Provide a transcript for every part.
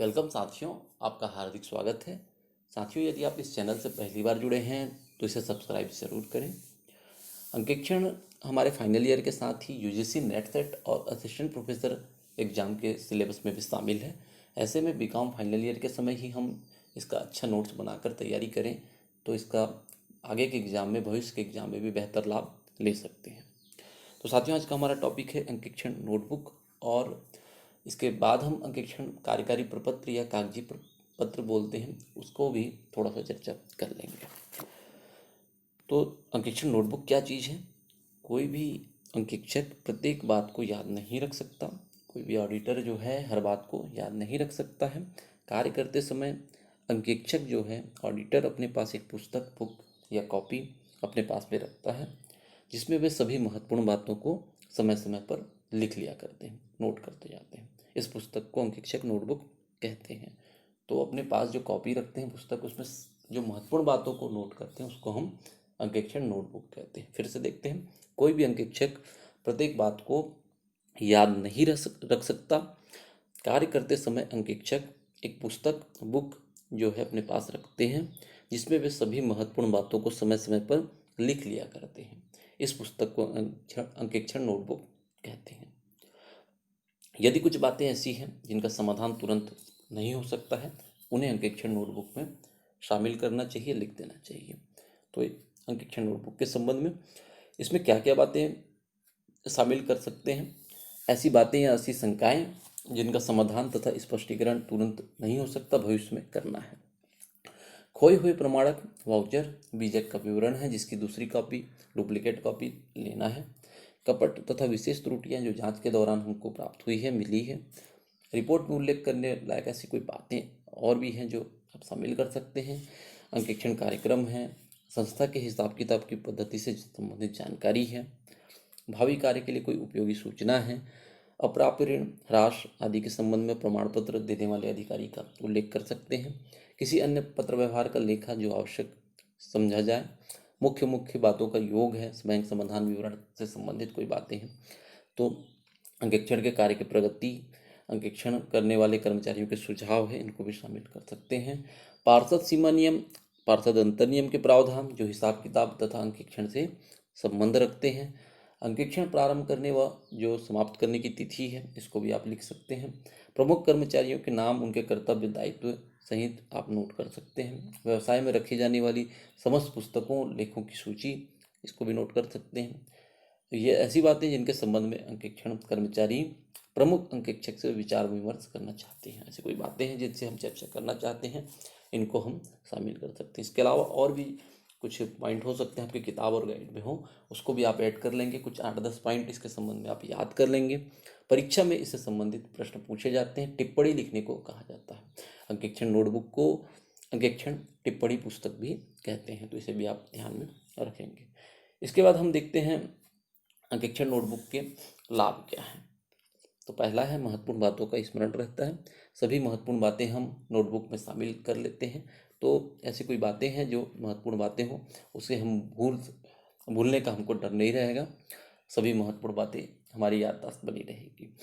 Welcome साथियों, आपका हार्दिक स्वागत है। साथियों, यदि आप इस चैनल से पहली बार जुड़े हैं तो इसे सब्सक्राइब ज़रूर करें। अंकेक्षण हमारे फाइनल ईयर के साथ ही यूजीसी नेट सेट और असिस्टेंट प्रोफेसर एग्ज़ाम के सिलेबस में भी शामिल है। ऐसे में बीकॉम फाइनल ईयर के समय ही हम इसका अच्छा नोट्स बनाकर तैयारी करें तो इसका आगे के एग्ज़ाम में, भविष्य के एग्ज़ाम में भी बेहतर लाभ ले सकते हैं। तो साथियों, आज का हमारा टॉपिक है अंकेक्षण नोटबुक, और इसके बाद हम अंकेक्षण कार्यकारी प्रपत्र या कागजी पत्र बोलते हैं, उसको भी थोड़ा सा चर्चा कर लेंगे। तो अंकेक्षण नोटबुक क्या चीज़ है? कोई भी अंकेक्षक प्रत्येक बात को याद नहीं रख सकता। कोई भी ऑडिटर जो है हर बात को याद नहीं रख सकता है। कार्य करते समय अंकेक्षक जो है, ऑडिटर अपने पास एक पुस्तक, बुक या कॉपी अपने पास में रखता है, जिसमें वे सभी महत्वपूर्ण बातों को समय समय पर लिख लिया करते हैं, नोट करते जाते हैं। इस पुस्तक को अंकेक्षक नोटबुक कहते हैं। तो अपने पास जो कॉपी रखते हैं पुस्तक, उसमें जो महत्वपूर्ण बातों को नोट करते हैं उसको हम अंकेक्षण नोटबुक कहते हैं। फिर से देखते हैं, कोई भी अंकेक्षक प्रत्येक बात को याद नहीं रख सकता। कार्य करते समय अंकेक्षक एक पुस्तक, बुक जो है अपने पास रखते हैं, जिसमें वे सभी महत्वपूर्ण बातों को समय समय पर लिख लिया करते हैं। इस पुस्तक को अंकेक्षण नोटबुक कहते हैं। यदि कुछ बातें ऐसी हैं जिनका समाधान तुरंत नहीं हो सकता है, उन्हें अंकेक्षण नोटबुक में शामिल करना चाहिए, लिख देना चाहिए। तो अंकेक्षण नोटबुक के संबंध में इसमें क्या क्या बातें शामिल कर सकते हैं? ऐसी बातें या ऐसी शंकाएं जिनका समाधान तथा स्पष्टीकरण तुरंत नहीं हो सकता, भविष्य में करना है। खोए हुए प्रमाणक, वाउचर, बीजक का विवरण है जिसकी दूसरी कॉपी, डुप्लीकेट कॉपी लेना है। कपट तथा विशेष त्रुटियां जो जांच के दौरान हमको प्राप्त हुई है, मिली है। रिपोर्ट में उल्लेख करने लायक ऐसी कोई बातें और भी हैं जो आप शामिल कर सकते हैं। अंकेक्षण कार्यक्रम है, संस्था के हिसाब किताब की पद्धति से संबंधित जानकारी है। भावी कार्य के लिए कोई उपयोगी सूचना है। अप्राप्य ऋण, ह्रास आदि के संबंध में प्रमाण पत्र देने वाले अधिकारी का उल्लेख कर सकते हैं। किसी अन्य पत्र व्यवहार का लेखा जो आवश्यक समझा जाए। मुख्य मुख्य बातों का योग है, बैंक समाधान विवरण से संबंधित कोई बातें हैं। तो अंकेक्षण के कार्य की प्रगति, अंकेक्षण करने वाले कर्मचारियों के सुझाव है, इनको भी शामिल कर सकते हैं। पार्षद सीमा नियम, पार्षद अंतर नियम के प्रावधान जो हिसाब किताब तथा अंकेक्षण से संबंध रखते हैं। अंकेक्षण प्रारंभ करने व जो समाप्त करने की तिथि है, इसको भी आप लिख सकते हैं। प्रमुख कर्मचारियों के नाम, उनके कर्तव्य दायित्व सहित आप नोट कर सकते हैं। व्यवसाय में रखी जाने वाली समस्त पुस्तकों, लेखों की सूची, इसको भी नोट कर सकते हैं। तो ये ऐसी बातें जिनके संबंध में अंकेक्षण कर्मचारी प्रमुख अंकेक्षक से विचार विमर्श करना चाहते हैं। ऐसी कोई बातें हैं जिनसे हम चर्चा करना चाहते हैं, इनको हम शामिल कर सकते हैं। इसके अलावा और भी कुछ पॉइंट हो सकते हैं आपकी किताब और गाइड में हो, उसको भी आप ऐड कर लेंगे। कुछ 8-10 पॉइंट इसके संबंध में आप याद कर लेंगे। परीक्षा में इससे संबंधित प्रश्न पूछे जाते हैं। टिप्पणी लिखने को कहा जाता है। अंकेक्षण नोटबुक को अंकेक्षण टिप्पणी पुस्तक भी कहते हैं, तो इसे भी आप ध्यान में रखेंगे। इसके बाद हम देखते हैं अंकेक्षण नोटबुक के लाभ क्या हैं। तो पहला है, महत्वपूर्ण बातों का स्मरण रहता है। सभी महत्वपूर्ण बातें हम नोटबुक में शामिल कर लेते हैं। तो ऐसी कोई बातें हैं जो महत्वपूर्ण बातें हों, उसे हम भूलने का हमको डर नहीं रहेगा। सभी महत्वपूर्ण बातें हमारी याददाश्त बनी रहेगी।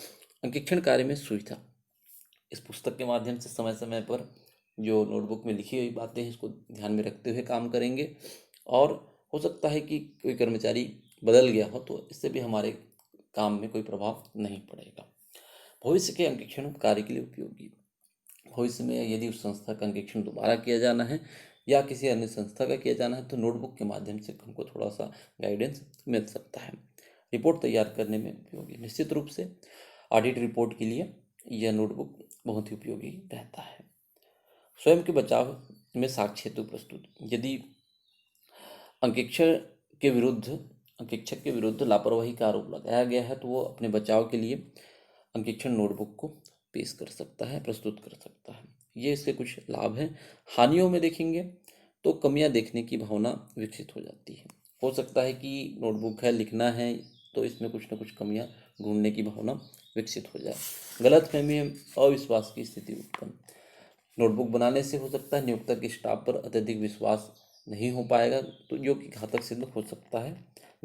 अंकेक्षण कार्य में सुविधा, इस पुस्तक के माध्यम से समय समय पर जो नोटबुक में लिखी हुई बातें हैं, इसको ध्यान में रखते हुए काम करेंगे। और हो सकता है कि कोई कर्मचारी बदल गया हो, तो इससे भी हमारे काम में कोई प्रभाव नहीं पड़ेगा। भविष्य के अंकेक्षण कार्य के लिए उपयोगी, भविष्य में यदि उस संस्था का अंकेक्षण दोबारा किया जाना है या किसी अन्य संस्था का किया जाना है, तो नोटबुक के माध्यम से हमको थोड़ा सा गाइडेंस मिल सकता है। रिपोर्ट तैयार करने में उपयोगी, निश्चित रूप से ऑडिट रिपोर्ट के लिए यह नोटबुक बहुत ही उपयोगी रहता है। स्वयं के बचाव में साक्ष्य हेतु प्रस्तुत, यदि अंकेक्षक अंकेक्षक के विरुद्ध लापरवाही का आरोप लगाया गया है, तो वो अपने बचाव के लिए अंकेक्षण नोटबुक को पेश कर सकता है, प्रस्तुत कर सकता है। ये इसके कुछ लाभ हैं। हानियों में देखेंगे तो कमियां देखने की भावना विकसित हो जाती है। हो सकता है कि नोटबुक है, लिखना है, तो इसमें कुछ ना कुछ कमियां ढूंढने की भावना विकसित हो जाए। गलतफहमी, अविश्वास की स्थिति उत्पन्न, नोटबुक बनाने से हो सकता है नियोक्ता के स्टाफ पर अत्यधिक विश्वास नहीं हो पाएगा, तो जो कि घातक सिद्ध हो सकता है।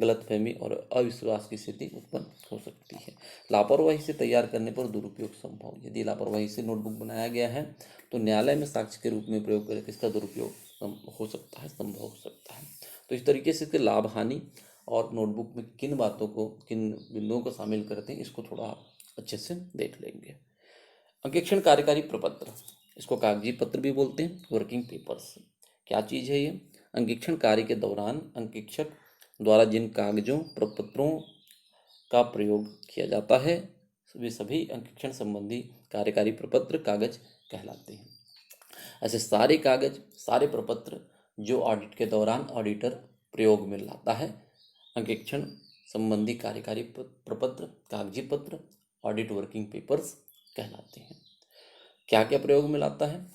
गलतफहमी और अविश्वास की स्थिति उत्पन्न हो सकती है। लापरवाही से तैयार करने पर दुरुपयोग संभव। यदि लापरवाही से नोटबुक बनाया गया है तो न्यायालय में साक्ष्य के रूप में प्रयोग करके इसका दुरुपयोग हो सकता है, संभव हो सकता है। तो इस तरीके से इसके लाभ हानि और नोटबुक में किन बातों को, किन बिंदुओं को शामिल करते हैं, इसको थोड़ा आप अच्छे से देख लेंगे। अंकेक्षण कार्यकारी प्रपत्र, इसको कागजी पत्र भी बोलते हैं, वर्किंग पेपर्स। क्या चीज़ है ये? अंकेक्षण कार्य के दौरान अंकेक्षक द्वारा जिन कागजों प्रपत्रों का प्रयोग किया जाता है वे सभी अंकेक्षण संबंधी कार्यकारी प्रपत्र कागज कहलाते हैं। ऐसे सारे कागज, सारे प्रपत्र जो ऑडिट के दौरान ऑडिटर प्रयोग में लाता है, अंकेक्षण संबंधी कार्यकारी प्रपत्र, कागजी पत्र, ऑडिट वर्किंग पेपर्स कहलाते हैं। क्या क्या प्रयोग में लाता है?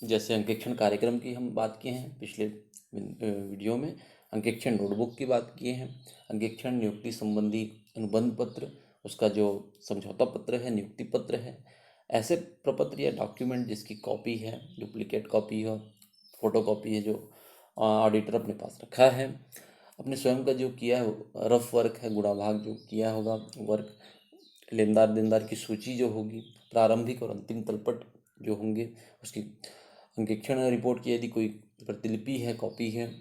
जैसे अंकेक्षण कार्यक्रम की हम बात किए हैं पिछले वीडियो में, अंकेक्षण नोटबुक की बात किए हैं, अंकेक्षण नियुक्ति संबंधी अनुबंध पत्र, उसका जो समझौता पत्र है, नियुक्ति पत्र है, ऐसे प्रपत्र या डॉक्यूमेंट जिसकी कॉपी है, डुप्लीकेट कॉपी हो, फोटो कॉपी है, जो ऑडिटर अपने पास रखा है, अपने स्वयं का जो किया है रफ वर्क है, गुणा भाग जो किया होगा वर्क, लेनदार देनदार की सूची जो होगी, प्रारंभिक और अंतिम तलपट जो होंगे, उसकी अंकेक्षण रिपोर्ट की यदि कोई प्रतिलिपि है, कॉपी है,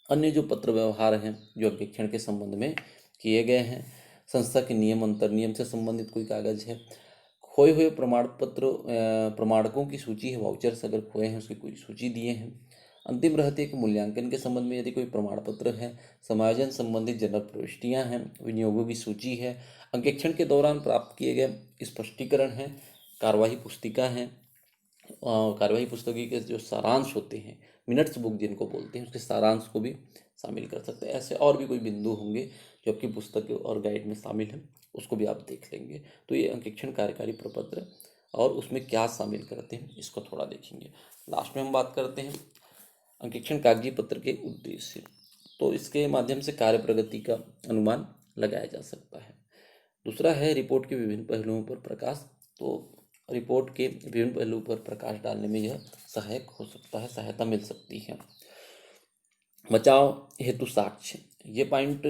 अन्य जो पत्र व्यवहार हैं जो अंकेक्षण के संबंध में किए गए हैं, संस्था के नियम अंतर नियम से संबंधित कोई कागज है, खोए हुए प्रमाण पत्र, प्रमाणकों की सूची है, वाउचर्स अगर खोए हैं उसकी कोई सूची दिए हैं, अंतिम रहते के मूल्यांकन के संबंध में यदि कोई प्रमाण पत्र है, समायोजन संबंधित जनरल प्रविष्टियाँ हैं, विनियोगों की सूची है, अंकेक्षण के दौरान प्राप्त किए गए स्पष्टीकरण हैं, कार्यवाही पुस्तिका हैं, कार्यवाही पुस्तकों के जो सारांश होते हैं, मिनट्स बुक जिनको बोलते हैं, उसके सारांश को भी शामिल कर सकते हैं। ऐसे और भी कोई बिंदु होंगे जो आपकी पुस्तक और गाइड में शामिल हैं, उसको भी आप देख लेंगे। तो ये अंकेक्षण कार्यकारी प्रपत्र और उसमें क्या शामिल करते हैं इसको थोड़ा देखेंगे। लास्ट में हम बात करते हैं अंकेक्षण कागजी पत्र के उद्देश्य। तो इसके माध्यम से कार्य प्रगति का अनुमान लगाया जा सकता है। दूसरा है रिपोर्ट के विभिन्न पहलुओं पर प्रकाश। तो रिपोर्ट के विभिन्न पहलुओं पर प्रकाश डालने में यह सहायक हो सकता है, सहायता मिल सकती है। बचाव हेतु साक्ष्य, ये पॉइंट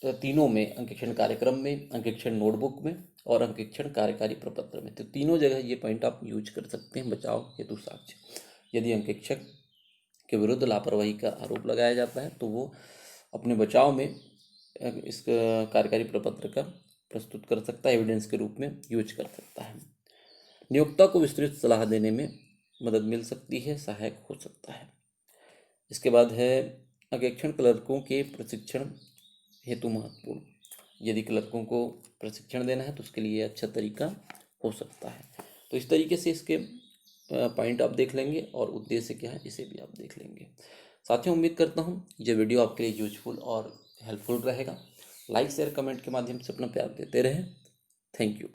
तीनों में, अंकेक्षण कार्यक्रम में, अंकेक्षण नोटबुक में और अंकेक्षण कार्यकारी प्रपत्र में, तो तीनों जगह ये पॉइंट आप यूज कर सकते हैं। बचाव हेतु साक्ष्य, यदि अंकेक्षक के विरुद्ध लापरवाही का आरोप लगाया जाता है तो वो अपने बचाव में इस कार्यकारी प्रपत्र का प्रस्तुत कर सकता है, एविडेंस के रूप में यूज कर सकता है। नियोक्ता को विस्तृत सलाह देने में मदद मिल सकती है, सहायक हो सकता है। इसके बाद है अंकेक्षण क्लर्कों के प्रशिक्षण हेतु महत्वपूर्ण, यदि क्लर्कों को प्रशिक्षण देना है तो उसके लिए अच्छा तरीका हो सकता है। तो इस तरीके से इसके पॉइंट आप देख लेंगे और उद्देश्य क्या है इसे भी आप देख लेंगे। साथियों, उम्मीद करता हूँ ये वीडियो आपके लिए यूजफुल और हेल्पफुल रहेगा। लाइक शेयर कमेंट के माध्यम से अपना प्यार देते रहें। Thank you.